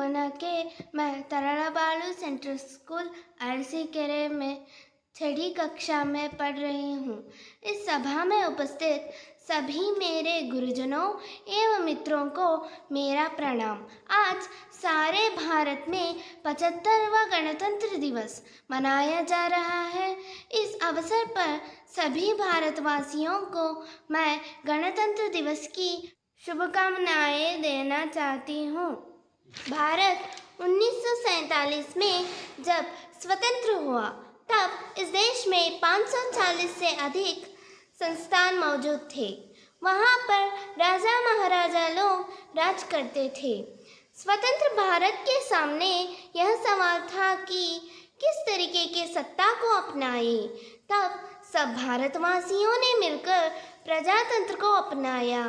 मोहना के मैं तराड़ा बालू सेंट्रल स्कूल अरसीकेरे में 6ठी कक्षा में पढ़ रही हूँ। इस सभा में उपस्थित सभी मेरे गुरुजनों एवं मित्रों को मेरा प्रणाम। आज सारे भारत में 75वां गणतंत्र दिवस मनाया जा रहा है। इस अवसर पर सभी भारतवासियों को मैं गणतंत्र दिवस की शुभकामनाएं देना चाहती हूँ। भारत 1947 में जब स्वतंत्र हुआ तब इस देश में 540 से अधिक संस्थान मौजूद थे। वहाँ पर राजा महाराजा लोग राज करते थे। स्वतंत्र भारत के सामने यह सवाल था कि किस तरीके के सत्ता को अपनाए। तब सब भारतवासियों ने मिलकर प्रजातंत्र को अपनाया।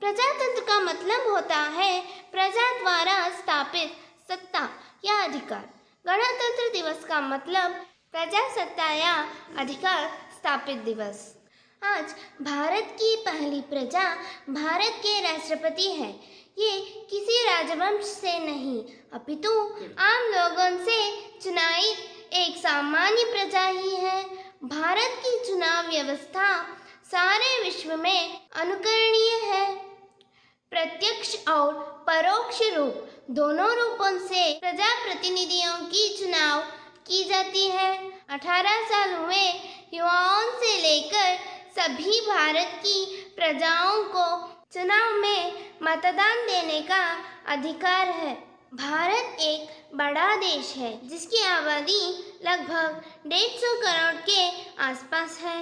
प्रजातंत्र का मतलब होता है प्रजा द्वारा स्थापित सत्ता या अधिकार। गणतंत्र दिवस का मतलब प्रजासत्ता या अधिकार स्थापित दिवस। आज भारत की पहली प्रजा भारत के राष्ट्रपति हैं। ये किसी राजवंश से नहीं अपितु आम लोगों से चुनाई एक सामान्य प्रजा ही है। भारत की चुनाव व्यवस्था सारे विश्व में अनुकरणीय है। प्रत्यक्ष और परोक्ष रूप दोनों रूपों से प्रजा प्रतिनिधियों की चुनाव की जाती है। 18 साल हुए युवाओं से लेकर सभी भारत की प्रजाओं को चुनाव में मतदान देने का अधिकार है। भारत एक बड़ा देश है जिसकी आबादी लगभग 150 करोड़ के आसपास है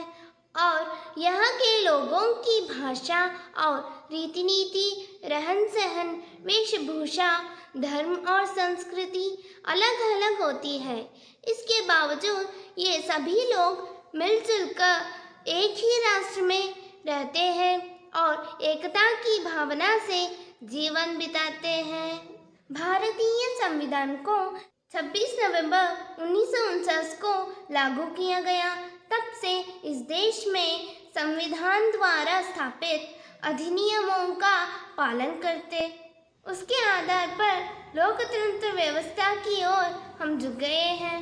और यहाँ के लोगों की भाषा और रीति नीति, रहन सहन, वेशभूषा, धर्म और संस्कृति अलग अलग होती है। इसके बावजूद ये सभी लोग मिलजुल कर एक ही राष्ट्र में रहते हैं और एकता की भावना से जीवन बिताते हैं। भारतीय संविधान को 26 नवंबर 1949 को लागू किया गया। तब से इस देश में संविधान द्वारा स्थापित अधिनियमों का पालन करते उसके आधार पर लोकतंत्र व्यवस्था की ओर हम झुक गए हैं।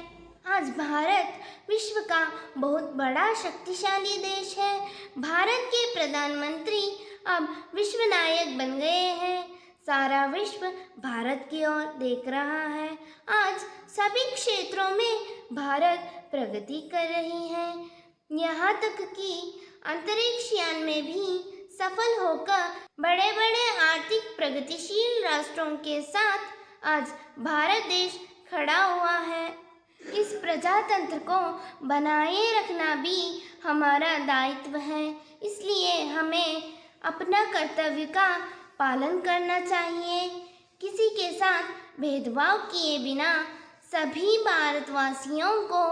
आज भारत विश्व का बहुत बड़ा शक्तिशाली देश है। भारत के प्रधानमंत्री अब विश्व नायक बन गए हैं। सारा विश्व भारत की ओर देख रहा है। आज सभी क्षेत्रों में भारत प्रगति कर रही है। यहाँ तक कि अंतरिक्ष यान में भी सफल होकर बड़े बड़े आर्थिक प्रगतिशील राष्ट्रों के साथ आज भारत देश खड़ा हुआ है। इस प्रजातंत्र को बनाए रखना भी हमारा दायित्व है। इसलिए हमें अपना कर्तव्य का पालन करना चाहिए। किसी के साथ भेदभाव किए बिना सभी भारतवासियों को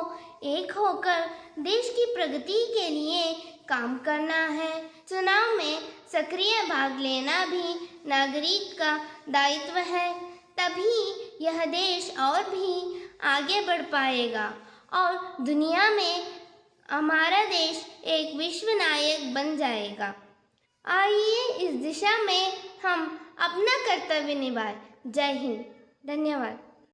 एक होकर देश की प्रगति के लिए काम करना है। चुनाव में सक्रिय भाग लेना भी नागरिक का दायित्व है। तभी यह देश और भी आगे बढ़ पाएगा और दुनिया में हमारा देश एक विश्व नायक बन जाएगा। आइए इस दिशा में हम अपना कर्तव्य निभाएं। जय हिंद। धन्यवाद।